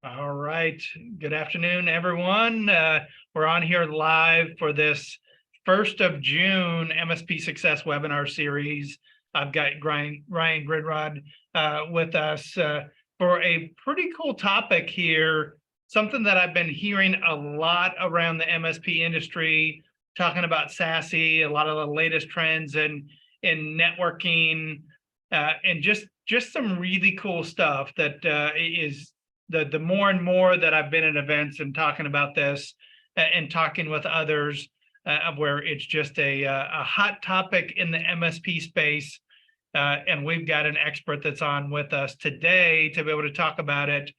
All right. Good afternoon, everyone. We're on here live for this 1st of June MSP Success webinar series. I've got Ryan Gridrod with us for a pretty cool topic here, something that I've been hearing a lot around the MSP industry, talking about SASE, a lot of the latest trends in networking, and just some really cool stuff that is the more and more that I've been at events and talking about this and talking with others, where it's just a hot topic in the MSP space. And we've got an expert that's on with us today to be able to talk about it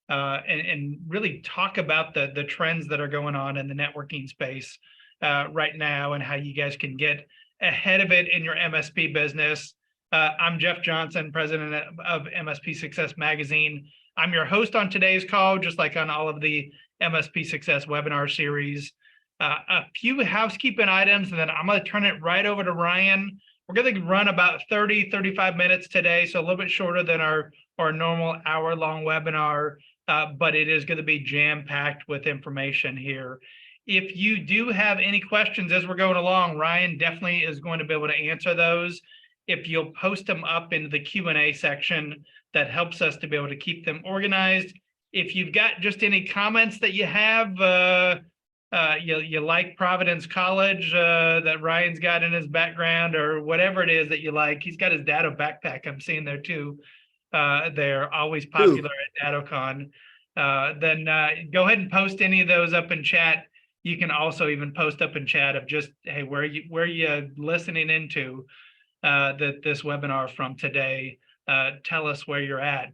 and really talk about the trends that are going on in the networking space right now and how you guys can get ahead of it in your MSP business. I'm Jeff Johnson, president of MSP Success Magazine. I'm your host on today's call, just like on all of the MSP Success webinar series. A few housekeeping items, and then I'm going to turn it right over to Ryan. We're going to run about 35 minutes today, so a little bit shorter than our normal hour-long webinar, but it is going to be jam-packed with information here. If you do have any questions as we're going along, Ryan definitely is going to be able to answer those. If you'll post them up into the Q&A section, that helps us to be able to keep them organized. If you've got just any comments that you have, you like Providence College that Ryan's got in his background, or whatever it is that you like. He's got his Datto backpack I'm seeing there too. They're always popular at DattoCon. Then go ahead and post any of those up in chat. You can also even post up in chat of just, hey, where you listening into this webinar from today. Tell us where you're at.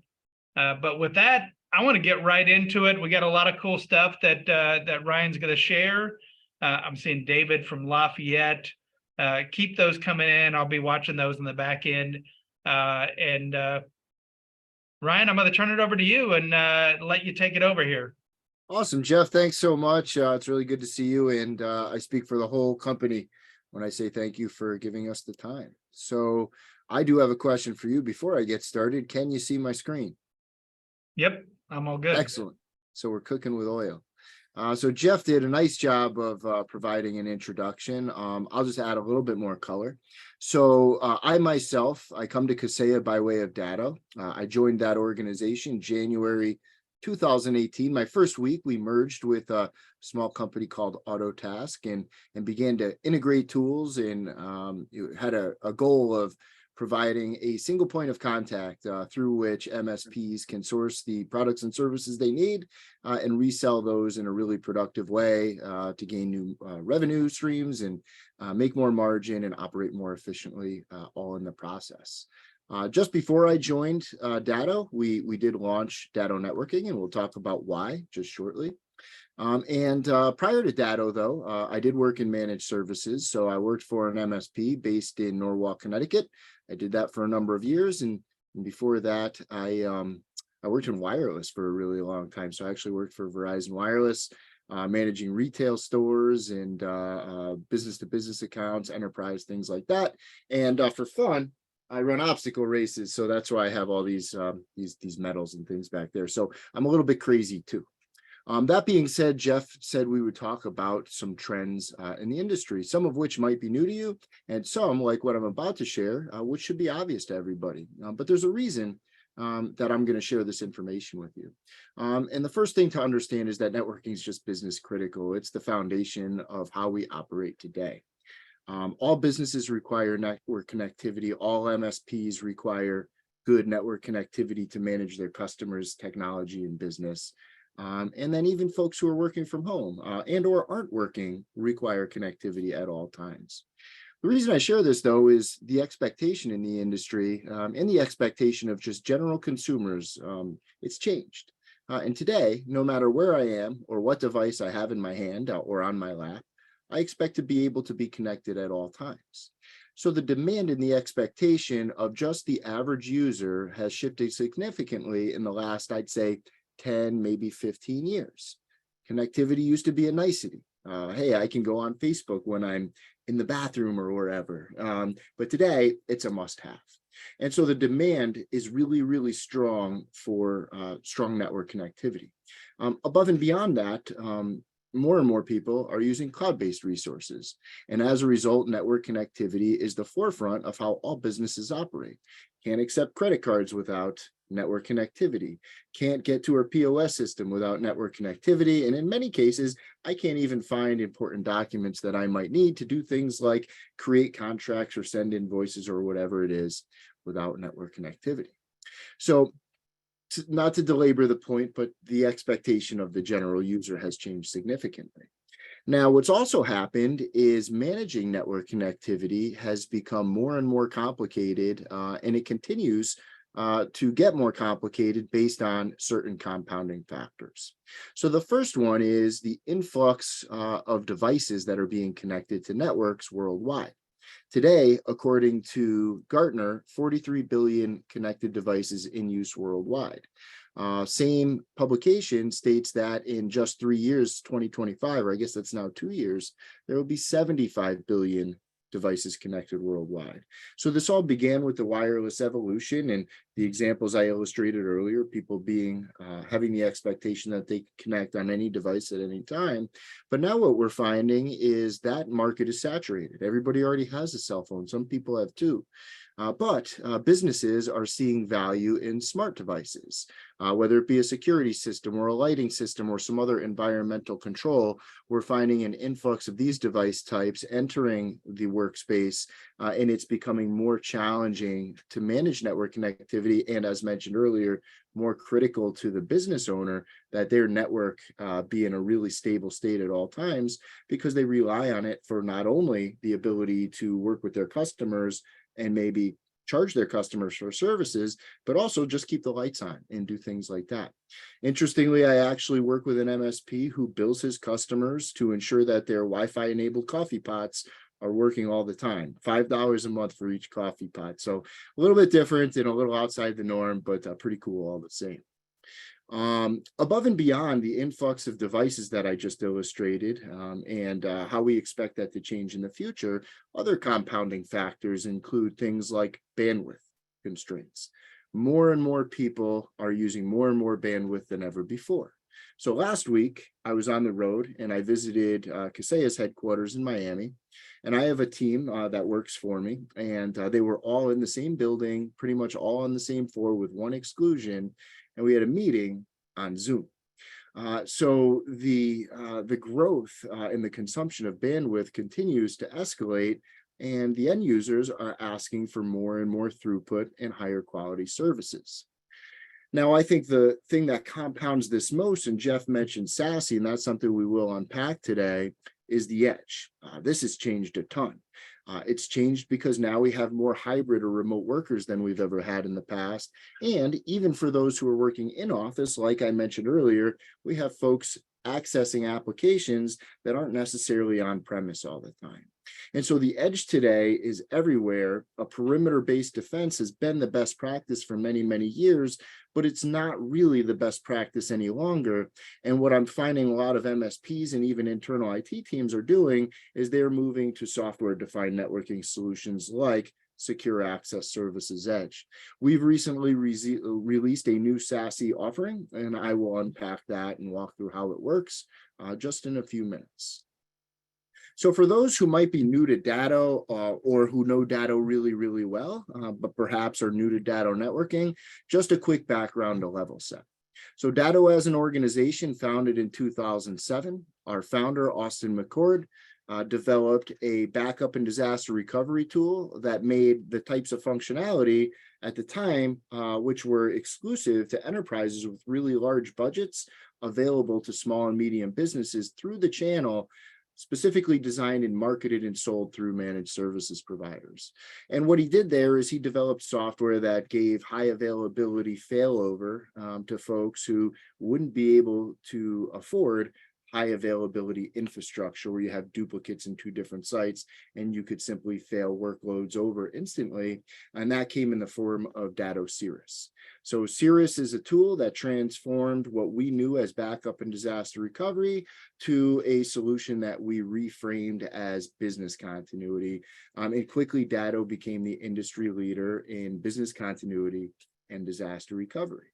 But with that, I want to get right into it. We got a lot of cool stuff that Ryan's going to share. I'm seeing David from Lafayette. Keep those coming in. I'll be watching those in the back end. Ryan, I'm going to turn it over to you and let you take it over here. Awesome, Jeff. Thanks so much. It's really good to see you. And I speak for the whole company when I say thank you for giving us the time. So I do have a question for you before I get started. Can you see my screen? Yep, I'm all good. Excellent. So we're cooking with oil. So Jeff did a nice job of providing an introduction. I'll just add a little bit more color. So I come to Kaseya by way of Datto. I joined that organization January 2018. My first week, we merged with a small company called Autotask and began to integrate tools and had a goal of providing a single point of contact through which MSPs can source the products and services they need and resell those in a really productive way to gain new revenue streams and make more margin and operate more efficiently all in the process. Just before I joined Datto, we did launch Datto Networking, and we'll talk about why just shortly. Prior to Datto, though, I did work in managed services. So I worked for an MSP based in Norwalk, Connecticut. I did that for a number of years. And before that, I worked in wireless for a really long time. So I actually worked for Verizon Wireless, managing retail stores and business-to-business accounts, enterprise, things like that. And for fun, I run obstacle races, so that's why I have all these medals and things back there. So I'm a little bit crazy too. That being said, Jeff said we would talk about some trends in the industry, some of which might be new to you, and some, like what I'm about to share, which should be obvious to everybody. But there's a reason that I'm going to share this information with you. And the first thing to understand is that networking is just business critical. It's the foundation of how we operate today. All businesses require network connectivity. All MSPs require good network connectivity to manage their customers' technology and business. And then even folks who are working from home and or aren't working require connectivity at all times. The reason I share this, though, is the expectation in the industry and the expectation of just general consumers. It's changed. And today, no matter where I am or what device I have in my hand or on my lap, I expect to be able to be connected at all times. So the demand and the expectation of just the average user has shifted significantly in the last, I'd say, 10, maybe 15 years. Connectivity used to be a nicety. Hey, I can go on Facebook when I'm in the bathroom or wherever. But today, it's a must-have. And so the demand is really, really strong for strong network connectivity. Above and beyond that, more and more people are using cloud-based resources. And as a result, network connectivity is the forefront of how all businesses operate. Can't accept credit cards without network connectivity. Can't get to our POS system without network connectivity. And in many cases, I can't even find important documents that I might need to do things like create contracts or send invoices or whatever it is without network connectivity. So not to belabor the point, but the expectation of the general user has changed significantly. Now, what's also happened is managing network connectivity has become more and more complicated, and it continues to get more complicated based on certain compounding factors. So the first one is the influx of devices that are being connected to networks worldwide. Today, according to Gartner, 43 billion connected devices in use worldwide. Same publication states that in just 3 years, 2025, or I guess that's now 2 years, there will be 75 billion devices connected worldwide. So this all began with the wireless evolution and the examples I illustrated earlier, people being having the expectation that they connect on any device at any time. But now what we're finding is that market is saturated. Everybody already has a cell phone. Some people have two. But businesses are seeing value in smart devices, whether it be a security system or a lighting system or some other environmental control. We're finding an influx of these device types entering the workspace, and it's becoming more challenging to manage network connectivity. And as mentioned earlier, more critical to the business owner that their network be in a really stable state at all times, because they rely on it for not only the ability to work with their customers and maybe charge their customers for services, but also just keep the lights on and do things like that. Interestingly, I actually work with an MSP who bills his customers to ensure that their Wi-Fi enabled coffee pots are working all the time. $5 a month for each coffee pot. So a little bit different and a little outside the norm, but pretty cool all the same. Above and beyond the influx of devices that I just illustrated, and how we expect that to change in the future, other compounding factors include things like bandwidth constraints. More and more people are using more and more bandwidth than ever before. So last week, I was on the road and I visited Kaseya's headquarters in Miami. And I have a team that works for me, and they were all in the same building, pretty much all on the same floor with one exclusion. And we had a meeting on Zoom. So the growth in the consumption of bandwidth continues to escalate, and the end users are asking for more and more throughput and higher quality services. Now, I think the thing that compounds this most, and Jeff mentioned SASE, and that's something we will unpack today, is the edge. This has changed a ton. It's changed because now we have more hybrid or remote workers than we've ever had in the past. And even for those who are working in office, like I mentioned earlier, we have folks accessing applications that aren't necessarily on premise all the time. And so the edge today is everywhere. A perimeter-based defense has been the best practice for many, many years, but it's not really the best practice any longer. And what I'm finding a lot of MSPs and even internal IT teams are doing is they're moving to software-defined networking solutions like Secure Access Services Edge. We've recently released a new SASE offering, and I will unpack that and walk through how it works just in a few minutes. So for those who might be new to Datto or who know Datto really, really well, but perhaps are new to Datto networking, just a quick background to level set. So Datto as an organization founded in 2007, our founder, Austin McCord, developed a backup and disaster recovery tool that made the types of functionality at the time, which were exclusive to enterprises with really large budgets, available to small and medium businesses through the channel, specifically designed and marketed and sold through managed services providers. And what he did there is he developed software that gave high availability failover to folks who wouldn't be able to afford high availability infrastructure where you have duplicates in two different sites and you could simply fail workloads over instantly. And that came in the form of Datto Cirrus. So Cirrus is a tool that transformed what we knew as backup and disaster recovery to a solution that we reframed as business continuity. And quickly Datto became the industry leader in business continuity and disaster recovery.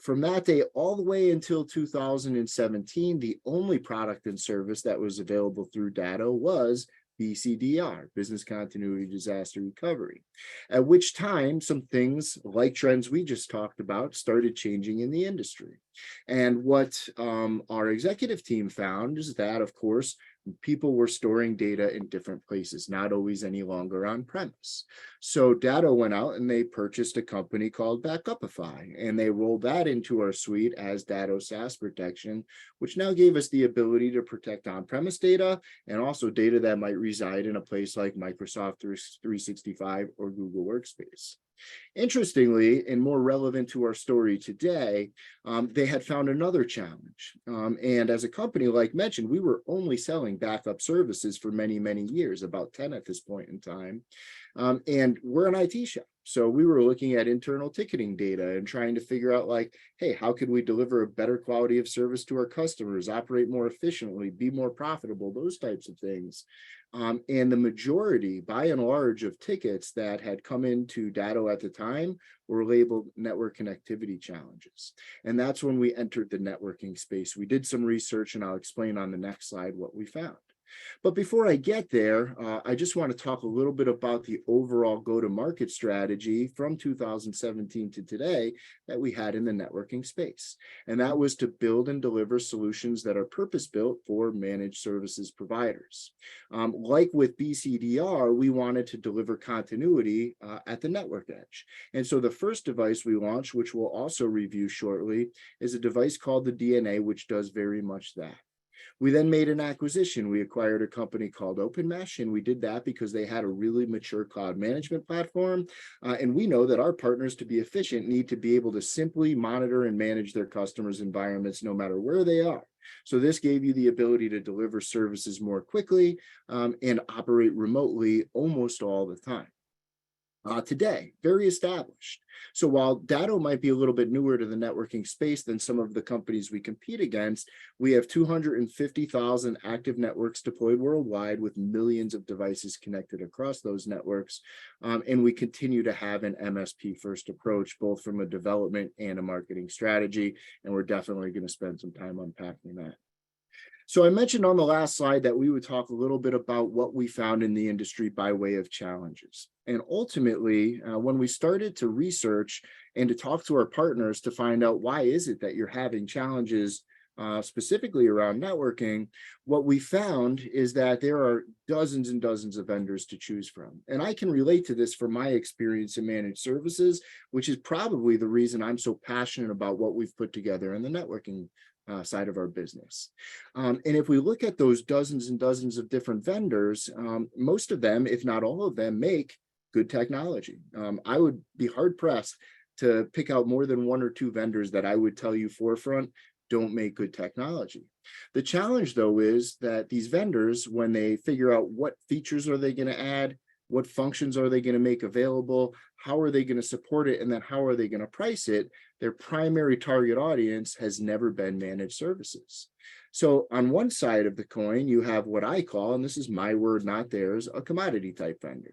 From that day all the way until 2017, the only product and service that was available through Datto was BCDR, Business Continuity Disaster Recovery, at which time some things like trends we just talked about started changing in the industry. And what our executive team found is that, of course, people were storing data in different places, not always any longer on premise. So Datto went out and they purchased a company called Backupify, and they rolled that into our suite as Datto SaaS Protection, which now gave us the ability to protect on-premise data and also data that might reside in a place like Microsoft 365 or Google Workspace. Interestingly, and more relevant to our story today, they had found another challenge. And as a company, like mentioned, we were only selling backup services for many, many years, about 10 at this point in time. And we're an IT shop. So we were looking at internal ticketing data and trying to figure out like, hey, how can we deliver a better quality of service to our customers, operate more efficiently, be more profitable, those types of things. And the majority, by and large, of tickets that had come into Datto at the time were labeled network connectivity challenges. And that's when we entered the networking space. We did some research, and I'll explain on the next slide what we found. But before I get there, I just want to talk a little bit about the overall go-to-market strategy from 2017 to today that we had in the networking space. And that was to build and deliver solutions that are purpose-built for managed services providers. Like with BCDR, we wanted to deliver continuity at the network edge. And so the first device we launched, which we'll also review shortly, is a device called the DNA, which does very much that. We then made an acquisition. We acquired a company called OpenMesh, and we did that because they had a really mature cloud management platform. And we know that our partners, to be efficient, need to be able to simply monitor and manage their customers' environments no matter where they are. So this gave you the ability to deliver services more quickly and operate remotely almost all the time. Today, very established. So while Datto might be a little bit newer to the networking space than some of the companies we compete against, we have 250,000 active networks deployed worldwide with millions of devices connected across those networks. And we continue to have an MSP first approach, both from a development and a marketing strategy. And we're definitely going to spend some time unpacking that. So I mentioned on the last slide that we would talk a little bit about what we found in the industry by way of challenges. And ultimately, when we started to research and to talk to our partners to find out why is it that you're having challenges specifically around networking, what we found is that there are dozens and dozens of vendors to choose from. And I can relate to this from my experience in managed services, which is probably the reason I'm so passionate about what we've put together in the networking side of our business. And if we look at those dozens and dozens of different vendors, most of them, if not all of them, make good technology. I would be hard pressed to pick out more than one or two vendors that I would tell you forefront don't make good technology. The challenge, though, is that these vendors, when they figure out what features are they going to add, what functions are they going to make available, how are they going to support it, and then how are they going to price it, their primary target audience has never been managed services. So on one side of the coin, you have what I call, and this is my word, not theirs, a commodity type vendor.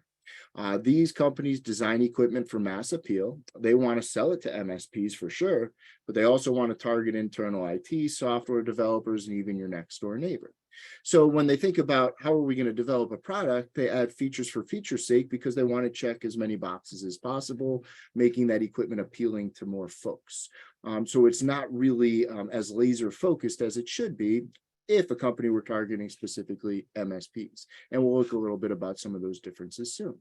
These companies design equipment for mass appeal. They want to sell it to MSPs for sure, but they also want to target internal IT, software developers, and even your next door neighbor. So when they think about how are we going to develop a product, they add features for feature's sake because they want to check as many boxes as possible, making that equipment appealing to more folks. So it's not really as laser focused as it should be if a company were targeting specifically MSPs. And we'll look a little bit about some of those differences soon.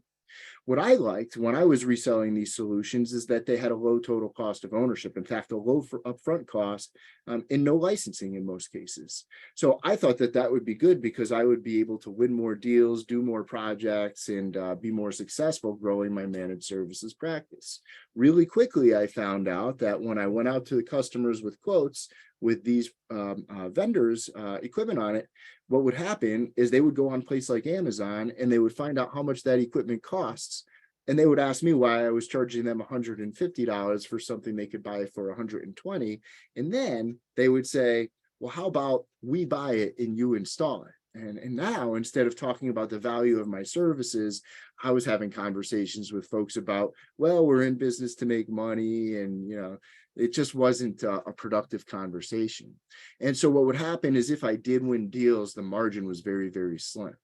What I liked when I was reselling these solutions is that they had a low total cost of ownership. In fact, a low for upfront cost and no licensing in most cases. So I thought that that would be good because I would be able to win more deals, do more projects, and be more successful growing my managed services practice. Really quickly, I found out that when I went out to the customers with quotes with these vendors' equipment on it, what would happen is they would go on a place like Amazon and they would find out how much that equipment costs. And they would ask me why I was charging them $150 for something they could buy for $120. And then they would say, well, how about we buy it and you install it? And now, instead of talking about the value of my services, I was having conversations with folks about, well, we're in business to make money. And, it just wasn't a productive conversation. And so what would happen is if I did win deals, the margin was very, very slim.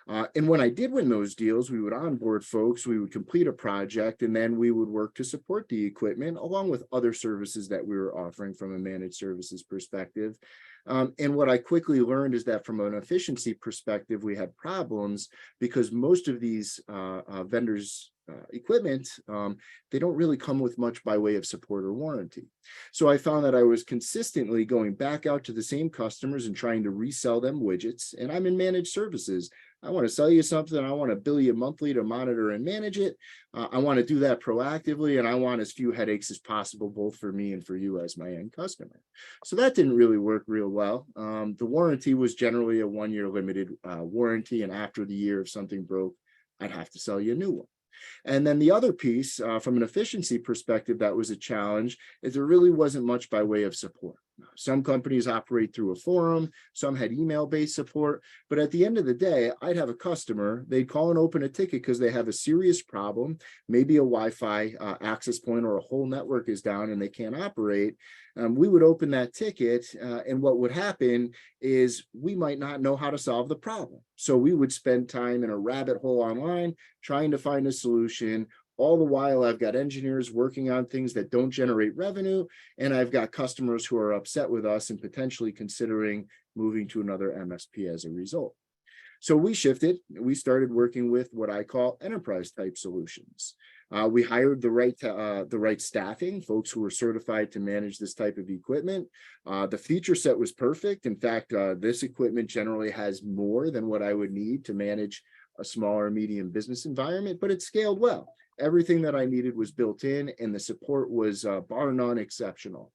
And when I did win those deals, we would onboard folks, we would complete a project, and then we would work to support the equipment along with other services that we were offering from a managed services perspective. And what I quickly learned is that from an efficiency perspective, we had problems because most of these vendors' equipment, they don't really come with much by way of support or warranty. So I found that I was consistently going back out to the same customers and trying to resell them widgets. And I'm in managed services. I want to sell you something. I want to bill you monthly to monitor and manage it. I want to do that proactively, and I want as few headaches as possible, both for me and for you as my end customer. So that didn't really work real well. The warranty was generally a 1-year limited warranty, and after the year, if something broke, I'd have to sell you a new one. And then the other piece, from an efficiency perspective, that was a challenge, is there really wasn't much by way of support. Some companies operate through a forum, some had email-based support, but at the end of the day, I'd have a customer, they'd call and open a ticket because they have a serious problem, maybe a Wi-Fi access point or a whole network is down and they can't operate. We would open that ticket, and what would happen is we might not know how to solve the problem. So we would spend time in a rabbit hole online trying to find a solution. All the while, I've got engineers working on things that don't generate revenue, and I've got customers who are upset with us and potentially considering moving to another MSP as a result. So we shifted. We started working with what I call enterprise type solutions. We hired the right staffing, folks who were certified to manage this type of equipment. The feature set was perfect. In fact, this equipment generally has more than what I would need to manage a small or medium business environment, but it scaled well. Everything that I needed was built in, and the support was bar none exceptional.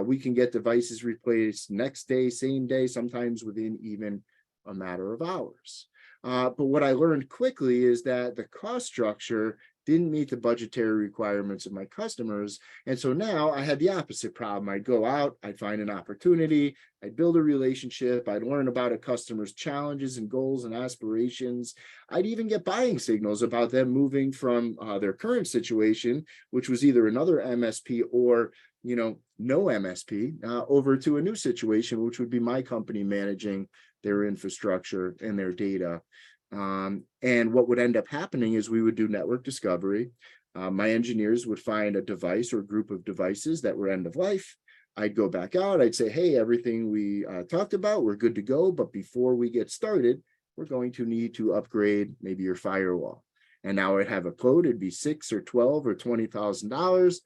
We can get devices replaced next day, same day, sometimes within even a matter of hours. But what I learned quickly is that the cost structure didn't meet the budgetary requirements of my customers. And so now I had the opposite problem. I'd go out, I'd find an opportunity, I'd build a relationship, I'd learn about a customer's challenges and goals and aspirations. I'd even get buying signals about them moving from their current situation, which was either another MSP or no MSP, over to a new situation, which would be my company managing their infrastructure and their data. And what would end up happening is we would do network discovery. My engineers would find a device or group of devices that were end of life. I'd go back out. I'd say, hey, everything we talked about, we're good to go. But before we get started, we're going to need to upgrade maybe your firewall. And now I'd have a quote. It'd be $6 or $12 or $20,000.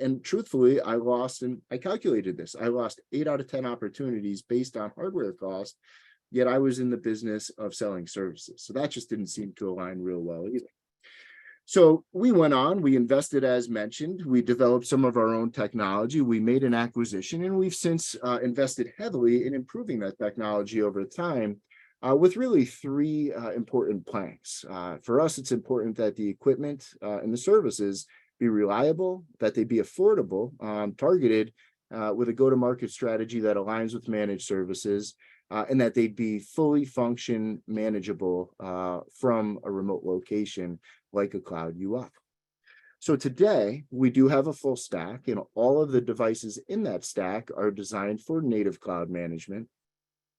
And truthfully, I calculated this. I lost 8 out of 10 opportunities based on hardware cost. Yet I was in the business of selling services. So that just didn't seem to align real well either. So we went on, we invested as mentioned, we developed some of our own technology, we made an acquisition, and we've since invested heavily in improving that technology over time with really 3 important planks. For us, it's important that the equipment and the services be reliable, that they be affordable, targeted with a go-to-market strategy that aligns with managed services, and that they'd be fully function manageable from a remote location like a cloud UI. So today we do have a full stack, and all of the devices in that stack are designed for native cloud management.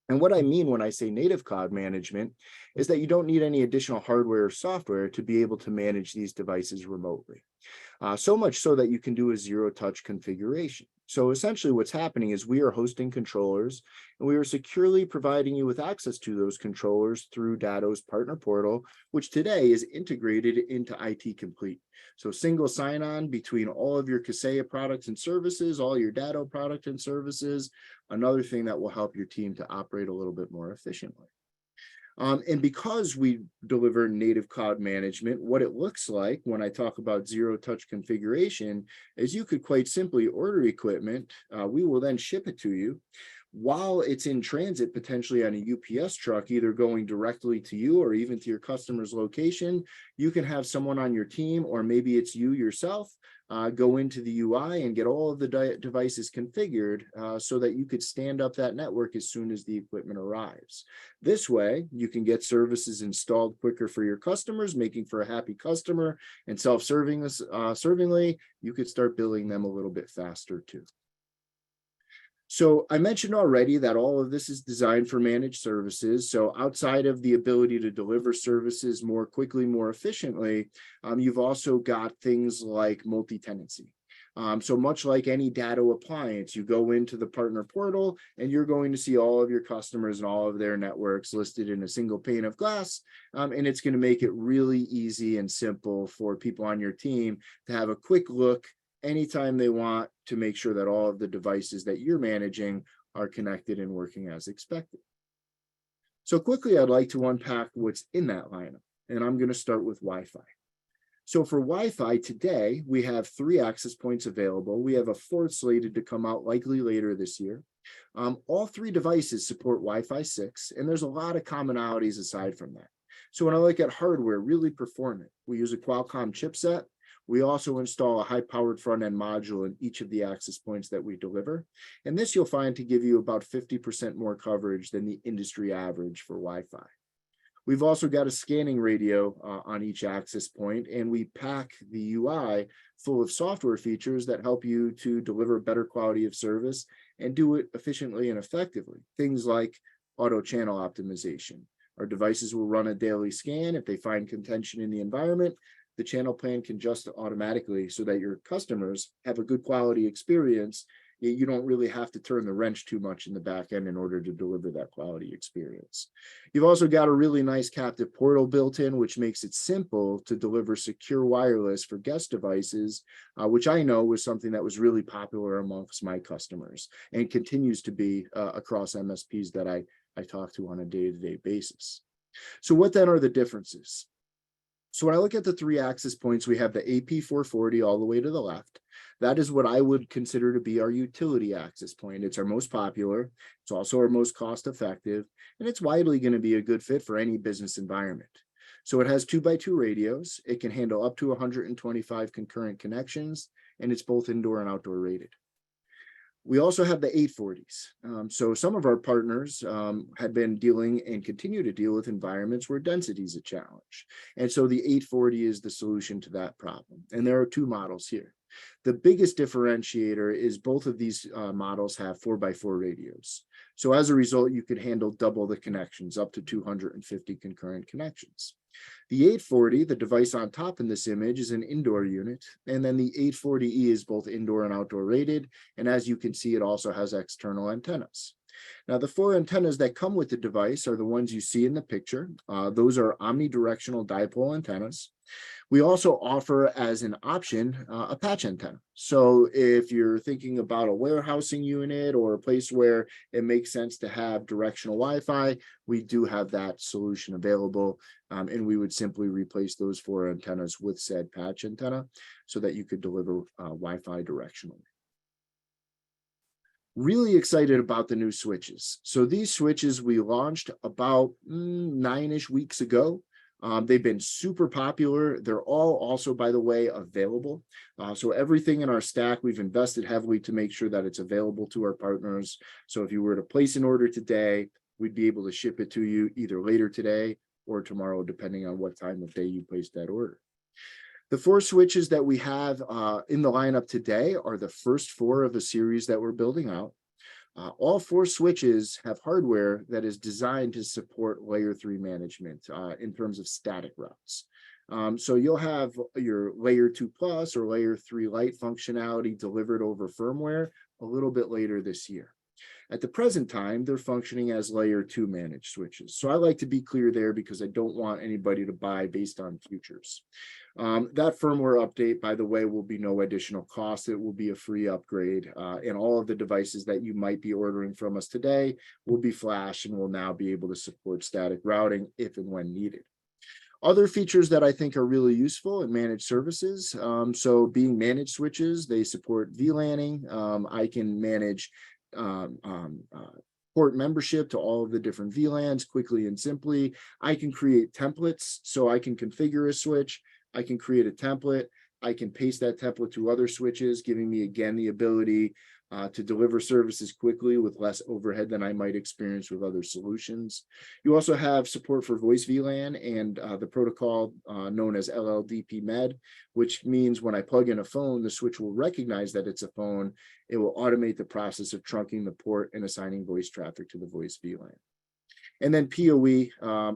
And what I mean when I say native cloud management is that you don't need any additional hardware or software to be able to manage these devices remotely. So much so that you can do a zero-touch configuration. So essentially what's happening is we are hosting controllers and we are securely providing you with access to those controllers through Datto's partner portal, which today is integrated into IT Complete. So single sign-on between all of your Kaseya products and services, all your Datto product and services, another thing that will help your team to operate a little bit more efficiently. And because we deliver native cloud management, what it looks like when I talk about zero touch configuration is you could quite simply order equipment. We will then ship it to you while it's in transit, potentially on a UPS truck, either going directly to you or even to your customer's location. You can have someone on your team, or maybe it's you yourself, go into the UI and get all of the devices configured so that you could stand up that network as soon as the equipment arrives. This way, you can get services installed quicker for your customers, making for a happy customer, and servingly, you could start billing them a little bit faster too. So I mentioned already that all of this is designed for managed services. So outside of the ability to deliver services more quickly, more efficiently, you've also got things like multi-tenancy. So much like any Datto appliance, you go into the partner portal and you're going to see all of your customers and all of their networks listed in a single pane of glass. And it's going to make it really easy and simple for people on your team to have a quick look anytime they want to make sure that all of the devices that you're managing are connected and working as expected. So quickly, I'd like to unpack what's in that lineup, and I'm going to start with Wi-Fi. So for Wi-Fi today, we have 3 access points available. We have a 4th slated to come out likely later this year. All 3 devices support Wi-Fi 6, and there's a lot of commonalities aside from that. So when I look at hardware, really performant, we use a Qualcomm chipset. We also install a high-powered front-end module in each of the access points that we deliver. And this you'll find to give you about 50% more coverage than the industry average for Wi-Fi. We've also got a scanning radio on each access point, and we pack the UI full of software features that help you to deliver better quality of service and do it efficiently and effectively. Things like auto channel optimization. Our devices will run a daily scan. If they find contention in the environment, the channel plan can adjust automatically so that your customers have a good quality experience. You don't really have to turn the wrench too much in the back end in order to deliver that quality experience. You've also got a really nice captive portal built in, which makes it simple to deliver secure wireless for guest devices, which I know was something that was really popular amongst my customers and continues to be across MSPs that I talk to on a day-to-day basis. So what then are the differences? So when I look at the 3 access points, we have the AP440 all the way to the left. That is what I would consider to be our utility access point. It's our most popular. It's also our most cost effective, and it's widely going to be a good fit for any business environment. So it has 2x2 radios. It can handle up to 125 concurrent connections, and it's both indoor and outdoor rated. We also have the 840s. So some of our partners had been dealing and continue to deal with environments where density is a challenge. And so the 840 is the solution to that problem. And there are 2 models here. The biggest differentiator is both of these models have 4x4 radios. So as a result, you could handle double the connections, up to 250 concurrent connections. The 840, the device on top in this image, is an indoor unit, and then the 840E is both indoor and outdoor rated, and as you can see, it also has external antennas. Now, the 4 antennas that come with the device are the ones you see in the picture. Those are omnidirectional dipole antennas. We also offer as an option a patch antenna. So if you're thinking about a warehousing unit or a place where it makes sense to have directional Wi-Fi, we do have that solution available. And we would simply replace those 4 antennas with said patch antenna so that you could deliver Wi-Fi directionally. Really excited about the new switches. So these switches we launched about 9-ish weeks ago. They've been super popular. They're all also, by the way, available. So everything in our stack, we've invested heavily to make sure that it's available to our partners. So if you were to place an order today, we'd be able to ship it to you either later today or tomorrow, depending on what time of day you placed that order. The 4 switches that we have in the lineup today are the first 4 of a series that we're building out. All 4 switches have hardware that is designed to support layer 3 management in terms of static routes. So you'll have your layer 2 plus or layer 3 light functionality delivered over firmware, a little bit later this year. At the present time, they're functioning as layer 2 managed switches. So I like to be clear there because I don't want anybody to buy based on futures. That firmware update, by the way, will be no additional cost. It will be a free upgrade. And all of the devices that you might be ordering from us today will be flash and will now be able to support static routing if and when needed. Other features that I think are really useful in managed services. So being managed switches, they support VLANing. I can manage port membership to all of the different VLANs quickly and simply. I can create templates, so I can configure a switch. I can create a template. I can paste that template to other switches, giving me again the ability to deliver services quickly with less overhead than I might experience with other solutions. You also have support for voice VLAN and the protocol known as LLDP MED, which means when I plug in a phone, the switch will recognize that it's a phone. It will automate the process of trunking the port and assigning voice traffic to the voice VLAN. And then PoE,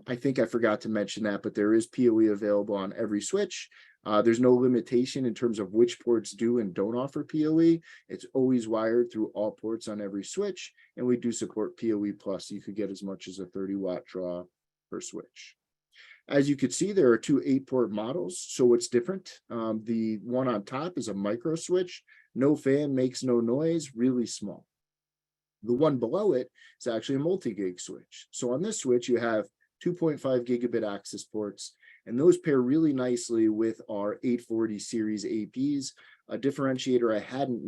I think I forgot to mention that, but there is PoE available on every switch. There's no limitation in terms of which ports do and don't offer PoE. It's always wired through all ports on every switch, and we do support PoE Plus. You could get as much as a 30-watt draw per switch. As you can see, there are two 8-port models, so what's different? The one on top is a micro switch, no fan, makes no noise, really small. The one below it is actually a multi-gig switch. So on this switch, you have 2.5 gigabit access ports, and those pair really nicely with our 840 series APs. A differentiator I hadn't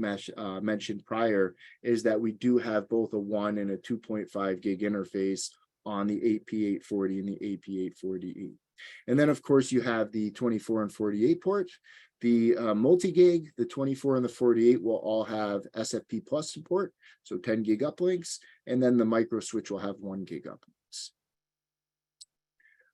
mentioned prior is that we do have both a 1 and a 2.5 gig interface on the AP840 and the AP840E. And then, of course, you have the 24 and 48 port. The multi-gig, the 24 and the 48 will all have SFP plus support, so 10 gig uplinks, and then the micro switch will have 1 gig uplinks.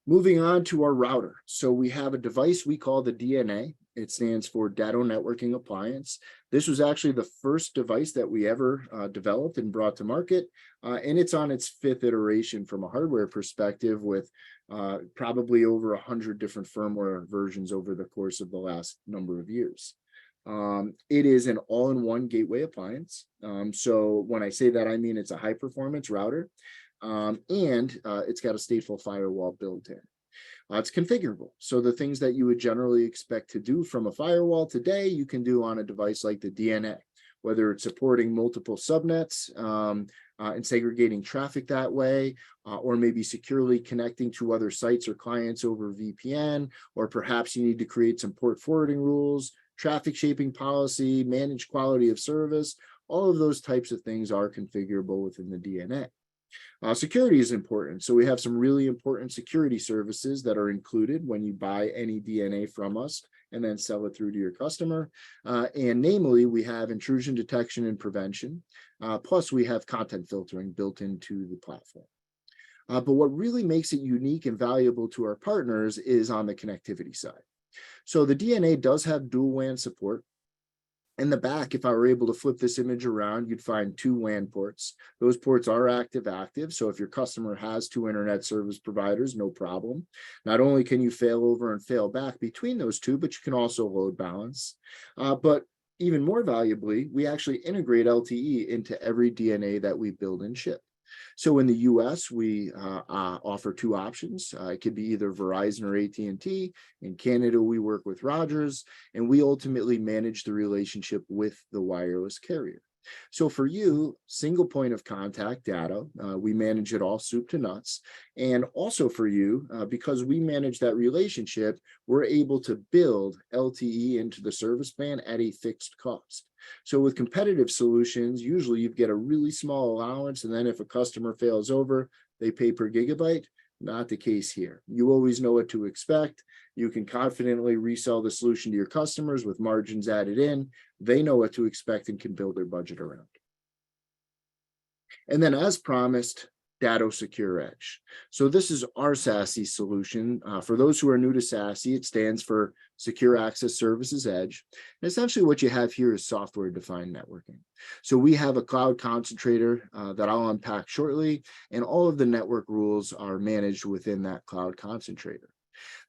Moving on to our router. So we have a device we call the DNA. It stands for Datto Networking Appliance. This was actually the first device that we ever developed and brought to market, and it's on its 5th iteration from a hardware perspective with probably over 100 different firmware versions over the course of the last number of years. It is an all-in-one gateway appliance. So when I say that, I mean it's a high-performance router, and it's got a stateful firewall built in. It's configurable. So the things that you would generally expect to do from a firewall today, you can do on a device like the DNA, whether it's supporting multiple subnets and segregating traffic that way, or maybe securely connecting to other sites or clients over VPN, or perhaps you need to create some port forwarding rules, traffic shaping policy, manage quality of service. All of those types of things are configurable within the DNA. Security is important. So we have some really important security services that are included when you buy any DNA from us and then sell it through to your customer. And namely, we have intrusion detection and prevention. Plus, we have content filtering built into the platform. But what really makes it unique and valuable to our partners is on the connectivity side. So the DNA does have dual WAN support. In the back, if I were able to flip this image around, you'd find 2 WAN ports. Those ports are active. So if your customer has 2 internet service providers, no problem. Not only can you fail over and fail back between those 2, but you can also load balance. But even more valuably, we actually integrate LTE into every DNA that we build and ship. So in the US, we offer 2 options. It could be either Verizon or AT&T. In Canada, we work with Rogers, and we ultimately manage the relationship with the wireless carrier. So for you, single point of contact Datto, we manage it all soup to nuts. And also for you, because we manage that relationship, we're able to build LTE into the service plan at a fixed cost. So with competitive solutions, usually you get a really small allowance, and then if a customer fails over, they pay per gigabyte. Not the case here. You always know what to expect. You can confidently resell the solution to your customers with margins added in. They know what to expect and can build their budget around. And then as promised, Datto Secure Edge. So this is our SASE solution. For those who are new to SASE, it stands for Secure Access Services Edge. And essentially what you have here is software-defined networking. So we have a cloud concentrator that I'll unpack shortly, and all of the network rules are managed within that cloud concentrator.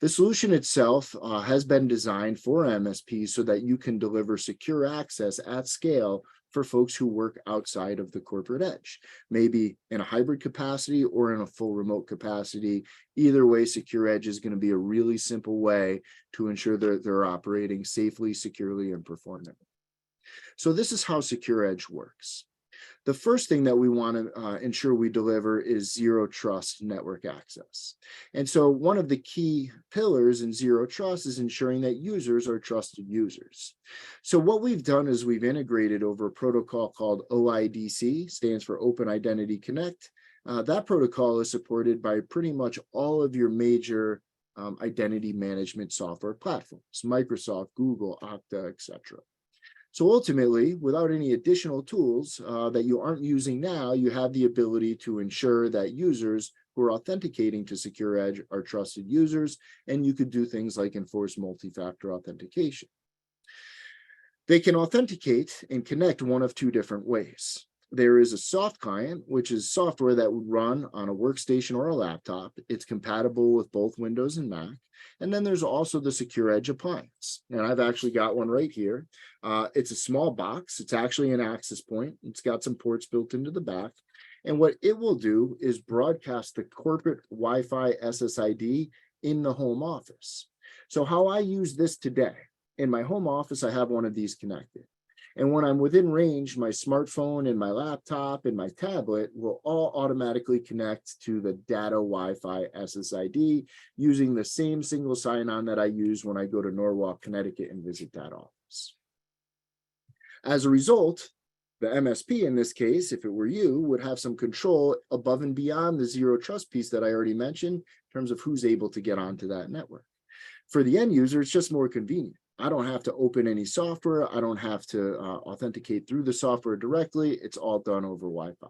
The solution itself has been designed for MSPs so that you can deliver secure access at scale for folks who work outside of the corporate edge, maybe in a hybrid capacity or in a full remote capacity. Either way, Secure Edge is going to be a really simple way to ensure that they're operating safely, securely, and performantly. So this is how Secure Edge works. The first thing that we want to ensure we deliver is zero trust network access. And so one of the key pillars in zero trust is ensuring that users are trusted users. So what we've done is we've integrated over a protocol called OIDC, stands for Open Identity Connect. That protocol is supported by pretty much all of your major identity management software platforms, Microsoft, Google, Okta, etc. So ultimately, without any additional tools that you aren't using now, you have the ability to ensure that users who are authenticating to Secure Edge are trusted users, and you could do things like enforce multi-factor authentication. They can authenticate and connect one of two different ways. There is a soft client, which is software that would run on a workstation or a laptop. It's compatible with both Windows and Mac. And then there's also the Secure Edge appliance. And I've actually got one right here. It's a small box. It's actually an access point. It's got some ports built into the back. And what it will do is broadcast the corporate Wi-Fi SSID in the home office. So how I use this today, in my home office, I have one of these connected. And when I'm within range, my smartphone and my laptop and my tablet will all automatically connect to the Datto Wi-Fi SSID using the same single sign-on that I use when I go to Norwalk, Connecticut and visit that office. As a result, the MSP in this case, if it were you, would have some control above and beyond the zero trust piece that I already mentioned in terms of who's able to get onto that network. For the end user, it's just more convenient. I don't have to open any software. I don't have to authenticate through the software directly. It's all done over Wi-Fi.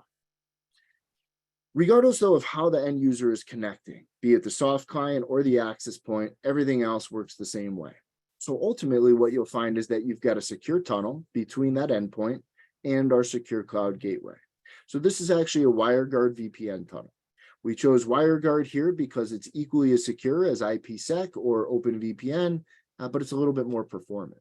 Regardless, though, of how the end user is connecting, be it the soft client or the access point, everything else works the same way. So ultimately, what you'll find is that you've got a secure tunnel between that endpoint and our secure cloud gateway. So this is actually a WireGuard VPN tunnel. We chose WireGuard here because it's equally as secure as IPsec or OpenVPN, but it's a little bit more performant.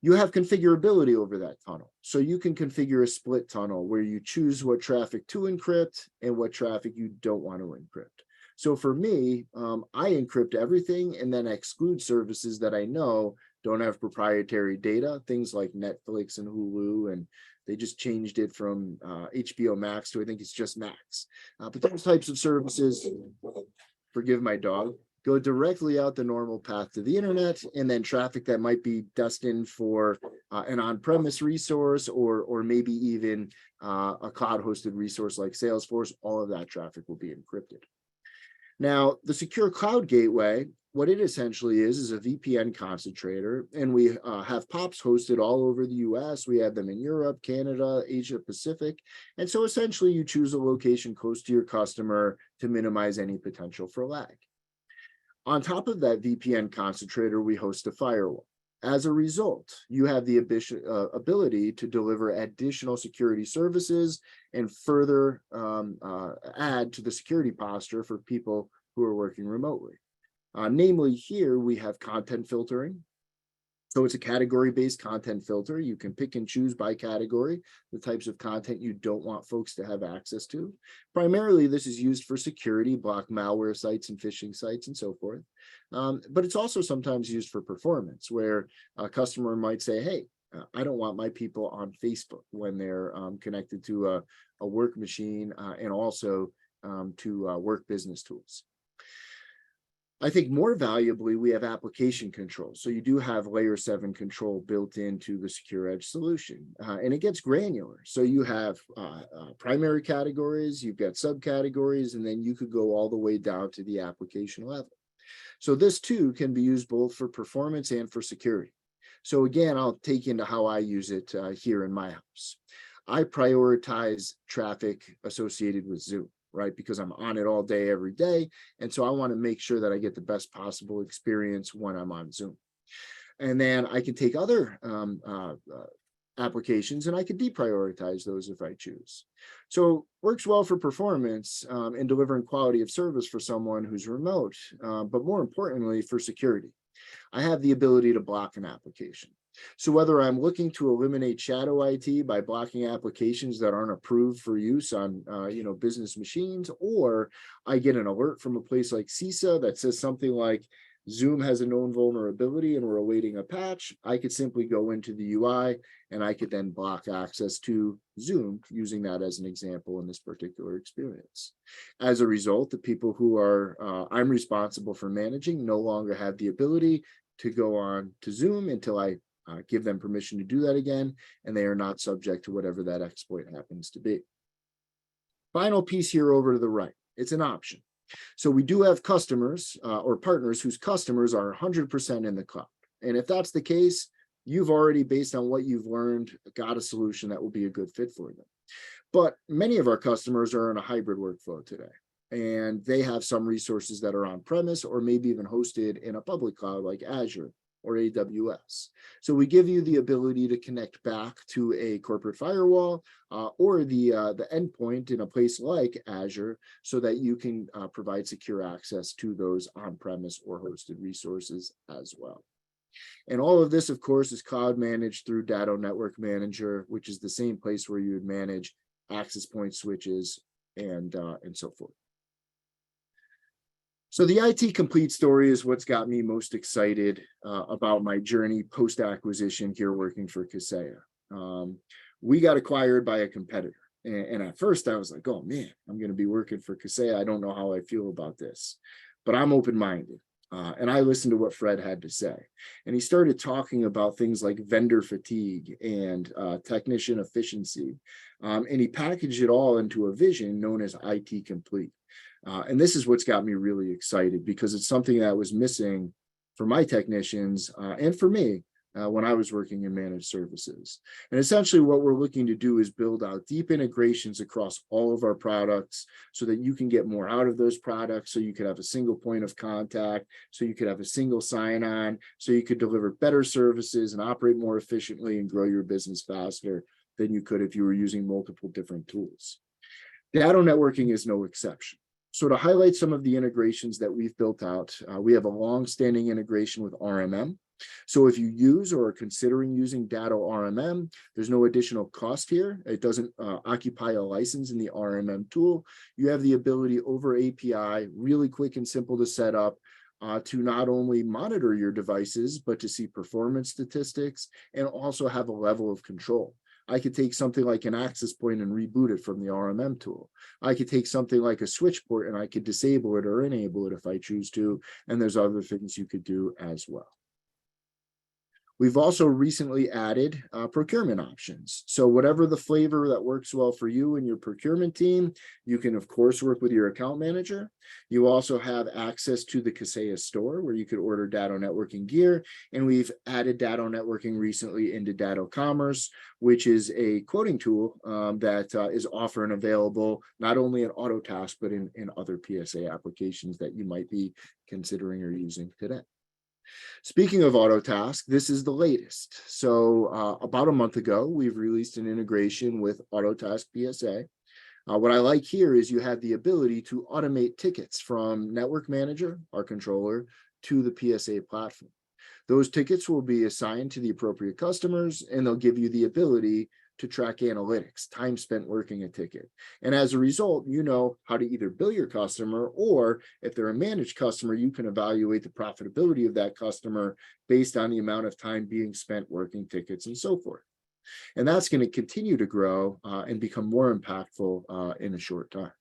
You have configurability over that tunnel. So you can configure a split tunnel where you choose what traffic to encrypt and what traffic you don't want to encrypt. So for me, I encrypt everything and then exclude services that I know don't have proprietary data, things like Netflix and Hulu, and they just changed it from HBO Max to I think it's just Max. But those types of services, forgive my dog, go directly out the normal path to the internet, and then traffic that might be destined for an on-premise resource or maybe even a cloud-hosted resource like Salesforce, all of that traffic will be encrypted. Now, the secure cloud gateway, what it essentially is a VPN concentrator, and we have POPs hosted all over the US. We have them in Europe, Canada, Asia Pacific. And so essentially you choose a location close to your customer to minimize any potential for lag. On top of that VPN concentrator, we host a firewall. As a result, you have the ability to deliver additional security services and further add to the security posture for people who are working remotely. Namely, here we have content filtering. So it's a category-based content filter. You can pick and choose by category the types of content you don't want folks to have access to. Primarily, this is used for security, block malware sites and phishing sites and so forth. But it's also sometimes used for performance, where a customer might say, hey, I don't want my people on Facebook when they're connected to a work machine and also to work business tools. I think more valuably, we have application control. So you do have layer 7 control built into the Secure Edge solution, and it gets granular. So you have primary categories, you've got subcategories, and then you could go all the way down to the application level. So this too can be used both for performance and for security. So again, I'll take into how I use it here in my house. I prioritize traffic associated with Zoom, right? Because I'm on it all day, every day. And so I want to make sure that I get the best possible experience when I'm on Zoom. And then I can take other applications and I can deprioritize those if I choose. So works well for performance and delivering quality of service for someone who's remote, but more importantly for security. I have the ability to block an application. So whether I'm looking to eliminate shadow IT by blocking applications that aren't approved for use on business machines, or I get an alert from a place like CISA that says something like Zoom has a known vulnerability and we're awaiting a patch, I could simply go into the UI and I could then block access to Zoom, using that as an example in this particular experience. As a result, the people who I'm responsible for managing no longer have the ability to go on to Zoom until I give them permission to do that again, and they are not subject to whatever that exploit happens to be. Final piece here over to the right, it's an option. So we do have customers or partners whose customers are 100% in the cloud. And if that's the case, you've already, based on what you've learned, got a solution that will be a good fit for them. But many of our customers are in a hybrid workflow today, and they have some resources that are on premise or maybe even hosted in a public cloud like Azure or AWS. So we give you the ability to connect back to a corporate firewall or the endpoint in a place like Azure, so that you can provide secure access to those on-premise or hosted resources as well. And all of this, of course, is cloud managed through Datto Network Manager, which is the same place where you would manage access point switches and so forth. So the IT complete story is what's got me most excited about my journey post-acquisition here working for Kaseya. We got acquired by a competitor. And at first I was like, oh man, I'm going to be working for Kaseya. I don't know how I feel about this, but I'm open-minded. And I listened to what Fred had to say. And he started talking about things like vendor fatigue and technician efficiency. And he packaged it all into a vision known as IT Complete. And this is what's got me really excited, because it's something that was missing for my technicians and for me when I was working in managed services. And essentially what we're looking to do is build out deep integrations across all of our products so that you can get more out of those products, so you could have a single point of contact, so you could have a single sign-on, so you could deliver better services and operate more efficiently and grow your business faster than you could if you were using multiple different tools. Datto networking is no exception. So to highlight some of the integrations that we've built out, we have a long-standing integration with RMM. So if you use or are considering using Datto RMM, there's no additional cost here. It doesn't occupy a license in the RMM tool. You have the ability over API, really quick and simple to set up, to not only monitor your devices, but to see performance statistics and also have a level of control. I could take something like an access point and reboot it from the RMM tool. I could take something like a switch port and I could disable it or enable it if I choose to. And there's other things you could do as well. We've also recently added procurement options. So whatever the flavor that works well for you and your procurement team, you can of course work with your account manager. You also have access to the Kaseya store where you could order Datto networking gear. And we've added Datto networking recently into Datto Commerce, which is a quoting tool that is offered and available not only in Autotask, but in other PSA applications that you might be considering or using today. Speaking of Autotask, this is the latest. So about a month ago, we've released an integration with Autotask PSA. What I like here is you have the ability to automate tickets from Network Manager, our controller, to the PSA platform. Those tickets will be assigned to the appropriate customers, and they'll give you the ability to track analytics, time spent working a ticket. And as a result, you know how to either bill your customer, or if they're a managed customer, you can evaluate the profitability of that customer based on the amount of time being spent working tickets and so forth. And that's going to continue to grow and become more impactful in a short time.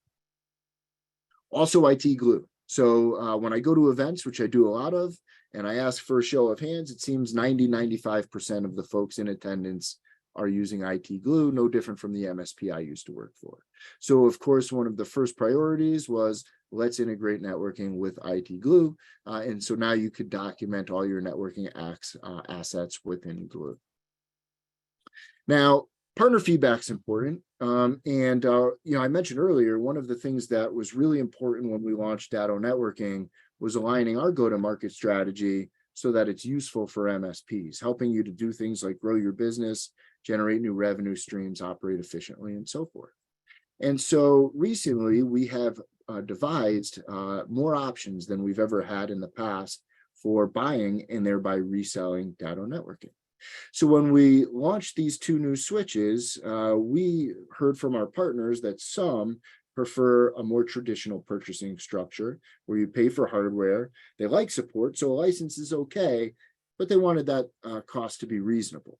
Also, IT Glue. So when I go to events, which I do a lot of, and I ask for a show of hands, it seems 95% of the folks in attendance are using IT Glue, no different from the MSP I used to work for. So of course, one of the first priorities was let's integrate networking with IT Glue. And so now you could document all your networking assets within Glue. Now, partner feedback is important. I mentioned earlier, one of the things that was really important when we launched Datto networking was aligning our go-to-market strategy so that it's useful for MSPs, helping you to do things like grow your business, generate new revenue streams, operate efficiently, and so forth. And so recently we have devised more options than we've ever had in the past for buying and thereby reselling Datto networking. So when we launched these two new switches, we heard from our partners that some prefer a more traditional purchasing structure where you pay for hardware. They like support, so a license is okay, but they wanted that cost to be reasonable.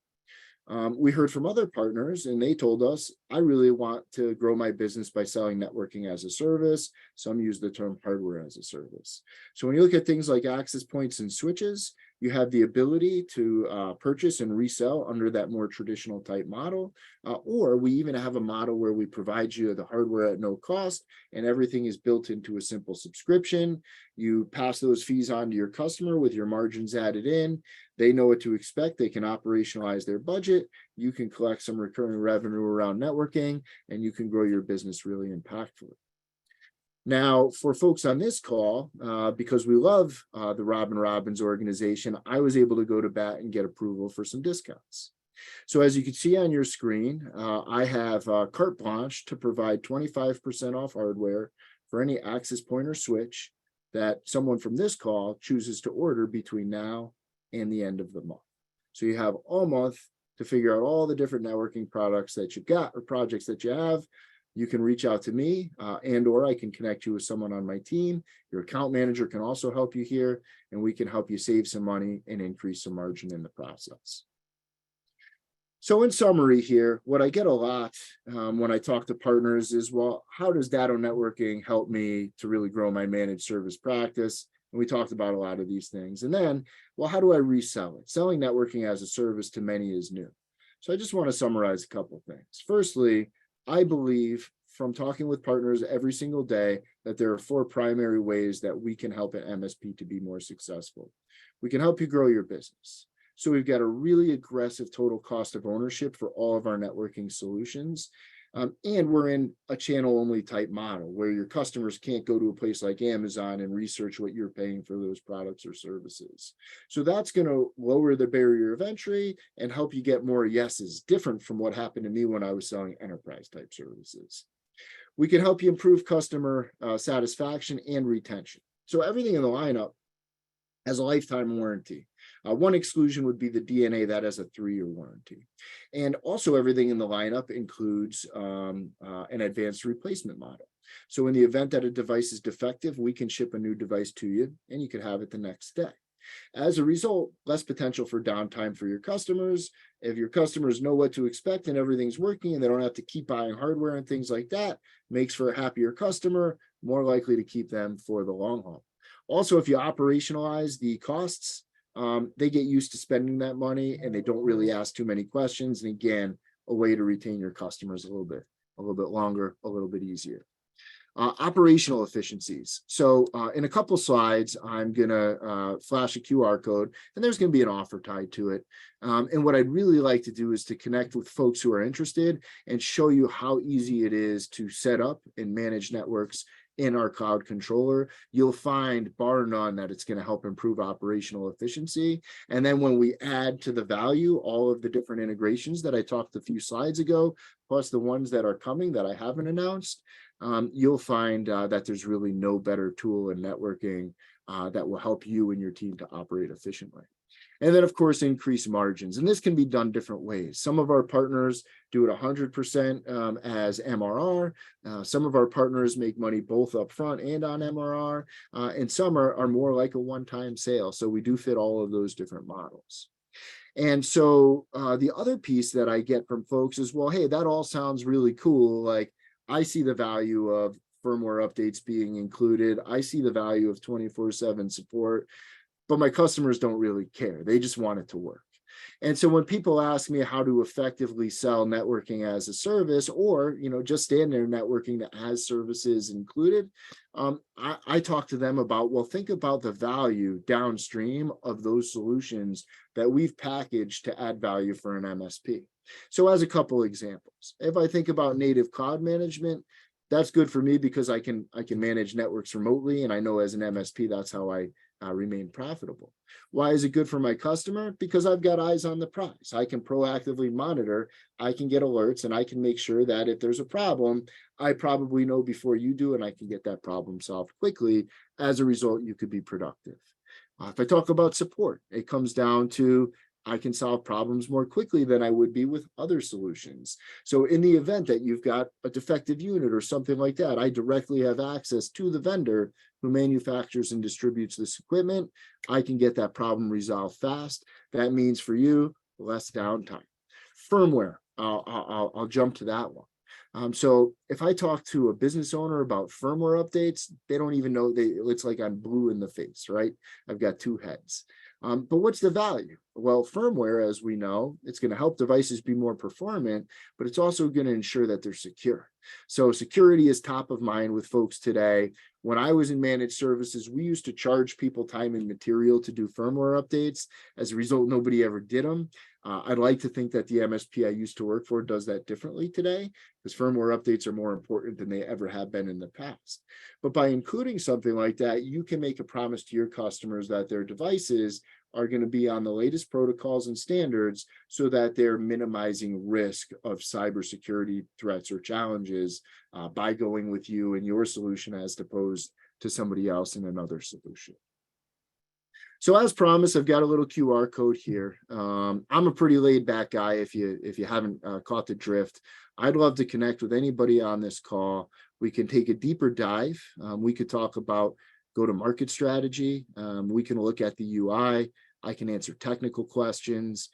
We heard from other partners and they told us, I really want to grow my business by selling networking as a service. Some use the term hardware as a service. So when you look at things like access points and switches, you have the ability to purchase and resell under that more traditional type model. Or we even have a model where we provide you the hardware at no cost and everything is built into a simple subscription. You pass those fees on to your customer with your margins added in. They know what to expect. They can operationalize their budget. You can collect some recurring revenue around networking, and you can grow your business really impactfully. Now, for folks on this call, because we love the Robin Robbins organization, I was able to go to bat and get approval for some discounts. So as you can see on your screen, I have carte blanche to provide 25% off hardware for any access point or switch that someone from this call chooses to order between now and the end of the month. So you have all month to figure out all the different networking products that you've got or projects that you have. You can reach out to me and or I can connect you with someone on my team. Your account manager can also help you here, and we can help you save some money and increase some margin in the process. So in summary here, what I get a lot when I talk to partners is, well, how does Datto networking help me to really grow my managed service practice? And we talked about a lot of these things. And then, well, how do I resell it? Selling networking as a service to many is new. So I just want to summarize a couple of things. Firstly, I believe from talking with partners every single day that there are 4 primary ways that we can help an MSP to be more successful. We can help you grow your business. So we've got a really aggressive total cost of ownership for all of our networking solutions. And we're in a channel only type model where your customers can't go to a place like Amazon and research what you're paying for those products or services. So that's going to lower the barrier of entry and help you get more yeses, different from what happened to me when I was selling enterprise type services. We can help you improve customer satisfaction and retention. So everything in the lineup has a lifetime warranty. One exclusion would be the DNA that has a 3-year warranty. And also everything in the lineup includes an advanced replacement model. So in the event that a device is defective, we can ship a new device to you and you can have it the next day. As a result, less potential for downtime for your customers. If your customers know what to expect and everything's working and they don't have to keep buying hardware and things like that, makes for a happier customer, more likely to keep them for the long haul. Also, if you operationalize the costs, they get used to spending that money and they don't really ask too many questions. And again, a way to retain your customers a little bit longer, a little bit easier. Operational efficiencies. So in a couple slides, I'm going to flash a QR code and there's going to be an offer tied to it. And what I'd really like to do is to connect with folks who are interested and show you how easy it is to set up and manage networks in our cloud controller. You'll find, bar none, that it's going to help improve operational efficiency. And then when we add to the value all of the different integrations that I talked a few slides ago, plus the ones that are coming that I haven't announced, you'll find that there's really no better tool in networking that will help you and your team to operate efficiently. And then, of course, increase margins. And this can be done different ways. Some of our partners do it 100% as MRR. Some of our partners make money both upfront and on MRR. And some are more like a one-time sale. So we do fit all of those different models. And so the other piece that I get from folks is, well, hey, that all sounds really cool. Like, I see the value of firmware updates being included. I see the value of 24/7 support. But my customers don't really care. They just want it to work. And so when people ask me how to effectively sell networking as a service, or just standard networking that has services included, I talk to them about, well, think about the value downstream of those solutions that we've packaged to add value for an MSP. So as a couple examples, if I think about native cloud management, that's good for me because I can manage networks remotely, and I know as an MSP that's how I remain profitable. Why is it good for my customer? Because I've got eyes on the prize. I can proactively monitor, I can get alerts, and I can make sure that if there's a problem, I probably know before you do, and I can get that problem solved quickly. As a result, you could be productive. If I talk about support, it comes down to I can solve problems more quickly than I would be with other solutions. So in the event that you've got a defective unit or something like that, I directly have access to the vendor who manufactures and distributes this equipment. I can get that problem resolved fast. That means for you, less downtime. Firmware, I'll jump to that one. So if I talk to a business owner about firmware updates, they don't even know it's like I'm blue in the face, right? I've got two heads. But what's the value? Well, firmware, as we know, it's going to help devices be more performant, but it's also going to ensure that they're secure. So security is top of mind with folks today. When I was in managed services, we used to charge people time and material to do firmware updates. As a result, nobody ever did them. I'd like to think that the MSP I used to work for does that differently today, because firmware updates are more important than they ever have been in the past. But by including something like that, you can make a promise to your customers that their devices are going to be on the latest protocols and standards so that they're minimizing risk of cybersecurity threats or challenges by going with you and your solution as opposed to somebody else in another solution. So as promised, I've got a little QR code here. I'm a pretty laid back guy if you haven't caught the drift. I'd love to connect with anybody on this call. We can take a deeper dive. We could talk about go-to-market strategy. We can look at the UI. I can answer technical questions.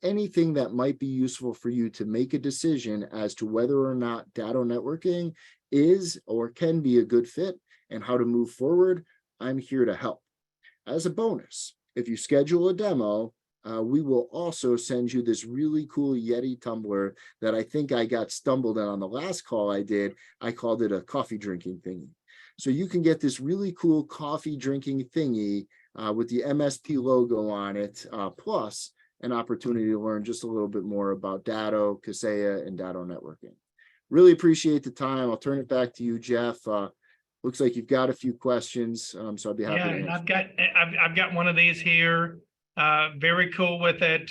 Anything that might be useful for you to make a decision as to whether or not Datto networking is or can be a good fit and how to move forward, I'm here to help. As a bonus, if you schedule a demo, we will also send you this really cool Yeti tumbler that I think I got stumbled on the last call I did. I called it a coffee drinking thingy. So you can get this really cool coffee drinking thingy with the MSP logo on it, plus an opportunity to learn just a little bit more about Datto, Kaseya, and Datto networking. Really appreciate the time. I'll turn it back to you, Jeff. Looks like you've got a few questions, so I'll be happy to Yeah, and answer. I've got one of these here. Very cool with it.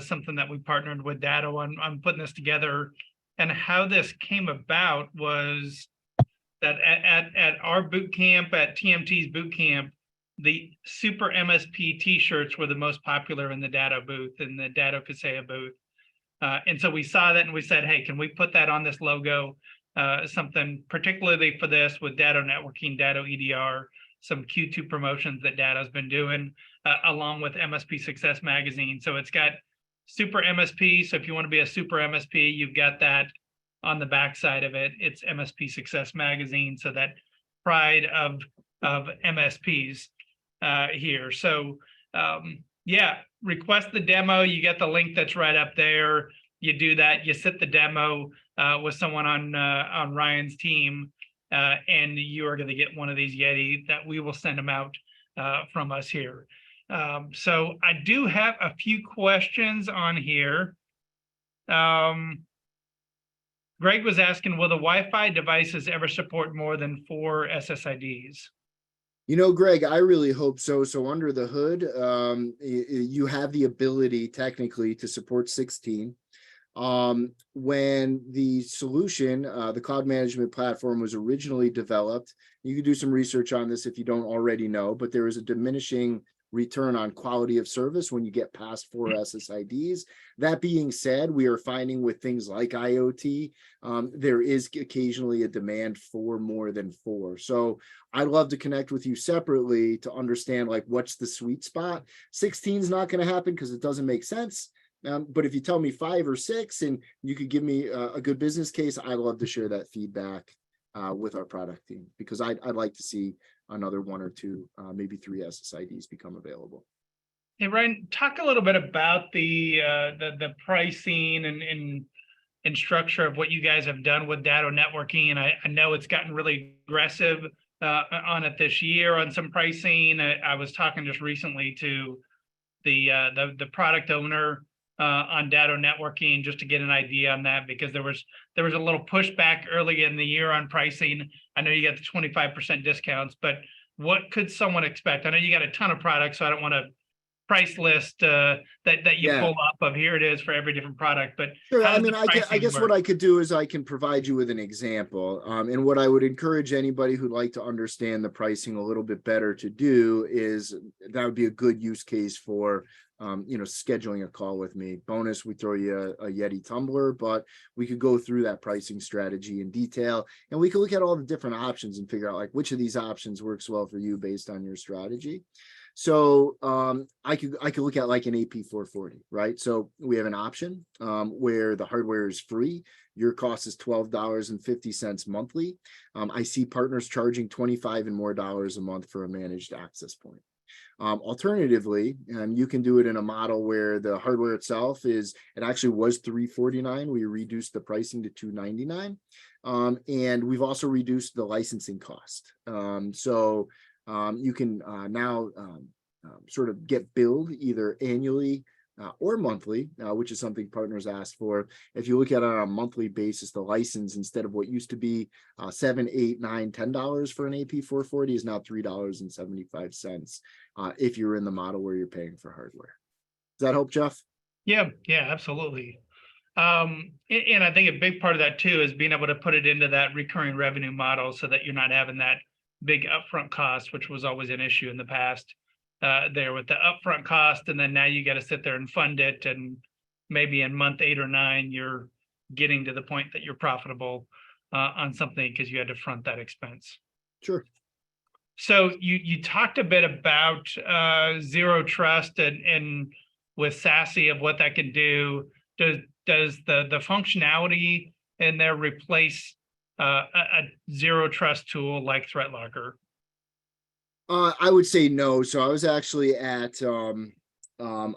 Something that we partnered with Datto on putting this together. And how this came about was that at our boot camp, at TMT's boot camp, the Super MSP t-shirts were the most popular in the Datto booth, in the Datto Kaseya booth. And so we saw that and we said, hey, can we put that on this logo? Something particularly for this with Datto networking, Datto EDR, some Q2 promotions that Datto's been doing, along with MSP Success Magazine. So it's got Super MSP. So if you want to be a Super MSP, you've got that on the backside of it. It's MSP Success Magazine. So that pride of MSPs here. So yeah, request the demo. You get the link that's right up there. You do that. You sit the demo with someone on Ryan's team, and you are going to get one of these Yeti that we will send them out from us here. So I do have a few questions on here. Greg was asking, will the Wi-Fi devices ever support more than 4 SSIDs? You know, Greg, I really hope so. So under the hood, you have the ability technically to support 16. When the solution, the cloud management platform was originally developed, you can do some research on this if you don't already know, but there is a diminishing return on quality of service when you get past 4 SSIDs. That being said, we are finding with things like IoT, there is occasionally a demand for more than 4. So I'd love to connect with you separately to understand like what's the sweet spot. 16 is not going to happen because it doesn't make sense. But if you tell me 5 or 6 and you could give me a good business case, I'd love to share that feedback with our product team, because I'd like to see another 1 or 2, maybe 3 SSIDs become available. Hey, Ryan, talk a little bit about the pricing and structure of what you guys have done with Datto networking. And I know it's gotten really aggressive on it this year on some pricing. I was talking just recently to the product owner on Datto networking just to get an idea on that, because there was a little pushback early in the year on pricing. I know you got the 25% discounts, but what could someone expect? I know you got a ton of products, so I don't want to price list that you pull up of here it is for every different product, but sure. I mean, I guess what I could do is I can provide you with an example, and what I would encourage anybody who'd like to understand the pricing a little bit better to do is that would be a good use case for scheduling a call with me. Bonus, we throw you a Yeti tumbler, but we could go through that pricing strategy in detail, and we could look at all the different options and figure out like which of these options works well for you based on your strategy. So I could look at like an AP440, right? So we have an option where the hardware is free. Your cost is $12.50 monthly. I see partners charging $25 and more a month for a managed access point. Alternatively, you can do it in a model where the hardware itself it actually was $349. We reduced the pricing to $299. And we've also reduced the licensing cost. So you can now sort of get billed either annually or monthly, which is something partners ask for. If you look at it on a monthly basis, the license, instead of what used to be $7, $8, $9, $10 for an AP440 is now $3.75 if you're in the model where you're paying for hardware. Does that help, Jeff? Yeah, absolutely. And I think a big part of that too is being able to put it into that recurring revenue model so that you're not having that big upfront cost, which was always an issue in the past. There with the upfront cost, and then now you got to sit there and fund it, and maybe in month 8 or 9 you're getting to the point that you're profitable on something because you had to front that expense. Sure. So you talked a bit about zero trust and with SASE of what that can do. Does the functionality in there replace a zero trust tool like ThreatLocker? I would say no. So I was actually at one of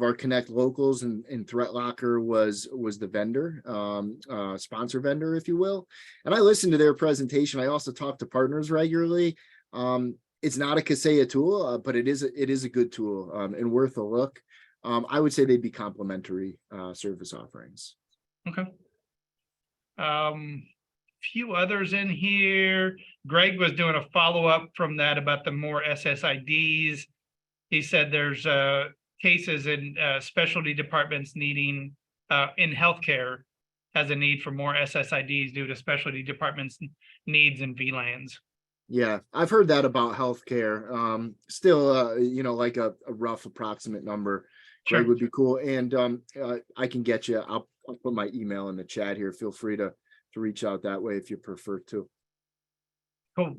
our Connect locals, and ThreatLocker was the vendor, sponsor vendor, if you will. And I listened to their presentation. I also talk to partners regularly. It's not a Kaseya tool, but it is a good tool and worth a look. I would say they'd be complementary service offerings. Okay. Few others in here. Greg was doing a follow-up from that about the more SSIDs. He said there's cases in specialty departments needing in healthcare has a need for more SSIDs due to specialty departments needs in VLANs. Yeah, I've heard that about healthcare. Still, like a rough approximate number. Sure. Greg would be cool. And I can get you, I'll put my email in the chat here. Feel free to reach out that way if you prefer to. Cool.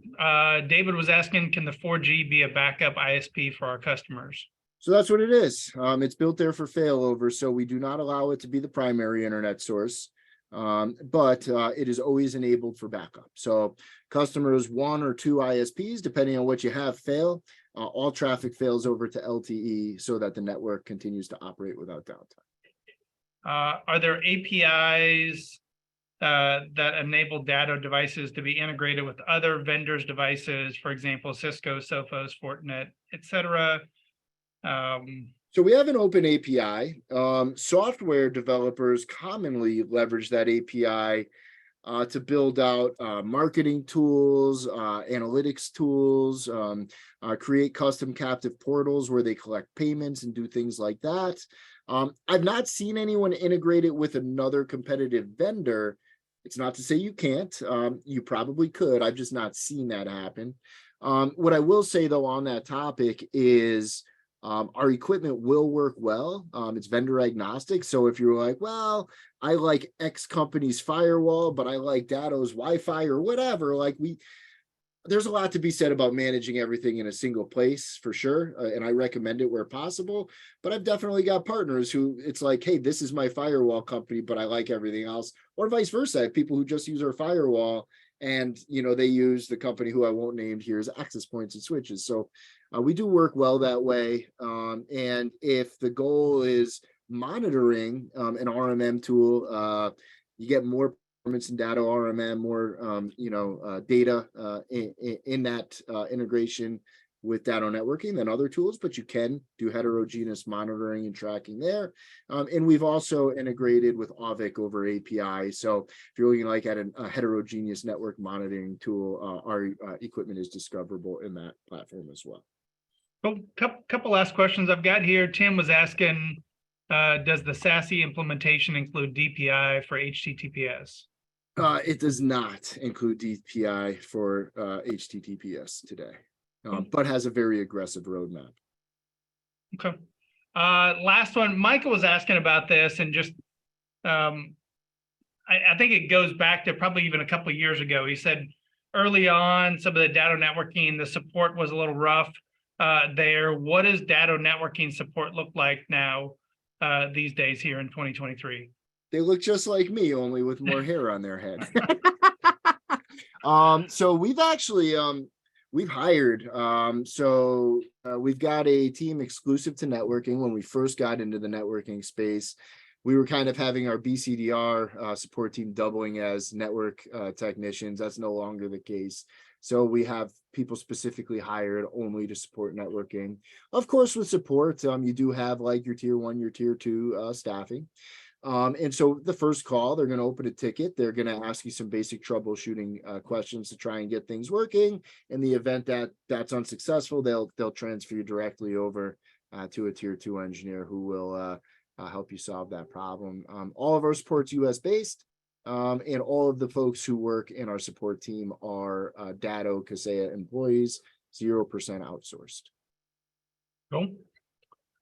David was asking, can the 4G be a backup ISP for our customers? So that's what it is. It's built there for failover, so we do not allow it to be the primary internet source, but it is always enabled for backup. So customers 1 or 2 ISPs, depending on what you have, fail. All traffic fails over to LTE so that the network continues to operate without downtime. Are there APIs that enable Datto devices to be integrated with other vendors' devices, for example, Cisco, Sophos, Fortinet, etc.? So we have an open API. Software developers commonly leverage that API to build out marketing tools, analytics tools, create custom captive portals where they collect payments and do things like that. I've not seen anyone integrate it with another competitive vendor. It's not to say you can't. You probably could. I've just not seen that happen. What I will say, though, on that topic is our equipment will work well. It's vendor agnostic. So if you're like, well, I like X company's firewall, but I like Datto's Wi-Fi or whatever, there's a lot to be said about managing everything in a single place for sure. And I recommend it where possible, but I've definitely got partners who it's like, hey, this is my firewall company, but I like everything else, or vice versa. I have people who just use our firewall and, they use the company who I won't name here as access points and switches. So we do work well that way. And if the goal is monitoring an RMM tool, you get more performance in Datto RMM, more data in that integration with Datto networking than other tools, but you can do heterogeneous monitoring and tracking there. And we've also integrated with Auvik over API. So if you're looking at a heterogeneous network monitoring tool, our equipment is discoverable in that platform as well. Well, couple last questions I've got here. Tim was asking, does the SASE implementation include DPI for HTTPS? It does not include DPI for HTTPS today, but has a very aggressive roadmap. Okay. Last one, Michael was asking about this and just, I think it goes back to probably even a couple of years ago. He said early on, some of the Datto networking, the support was a little rough there. What does Datto networking support look like now these days here in 2023? They look just like me, only with more hair on their head. So we've actually we've hired we've got a team exclusive to networking. When we first got into the networking space, we were kind of having our BCDR support team doubling as network technicians. That's no longer the case. So we have people specifically hired only to support networking. Of course, with support, you do have like your tier 1, your tier 2 staffing. And so the first call, they're going to open a ticket. They're going to ask you some basic troubleshooting questions to try and get things working. In the event that that's unsuccessful, they'll transfer you directly over to a tier 2 engineer who will help you solve that problem. All of our support's US based, and all of the folks who work in our support team are Datto Kaseya employees, 0% outsourced. Cool.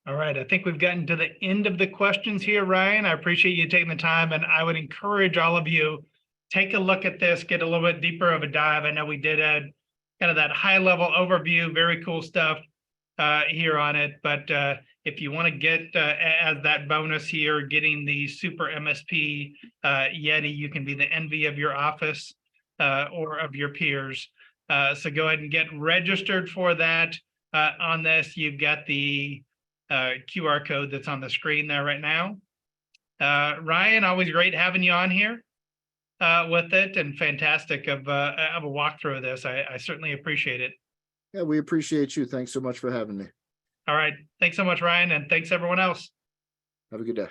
All right. I think we've gotten to the end of the questions here, Ryan. I appreciate you taking the time, and I would encourage all of you, take a look at this, get a little bit deeper of a dive. I know we did a kind of that high level overview, very cool stuff here on it. But if you want to get as that bonus here, getting the super MSP Yeti, you can be the envy of your office or of your peers. So go ahead and get registered for that. On this, you've got the QR code that's on the screen there right now. Ryan, always great having you on here with it, and fantastic of a walkthrough of this. I certainly appreciate it. Yeah, we appreciate you. Thanks so much for having me. All right. Thanks so much, Ryan, and thanks everyone else. Have a good day.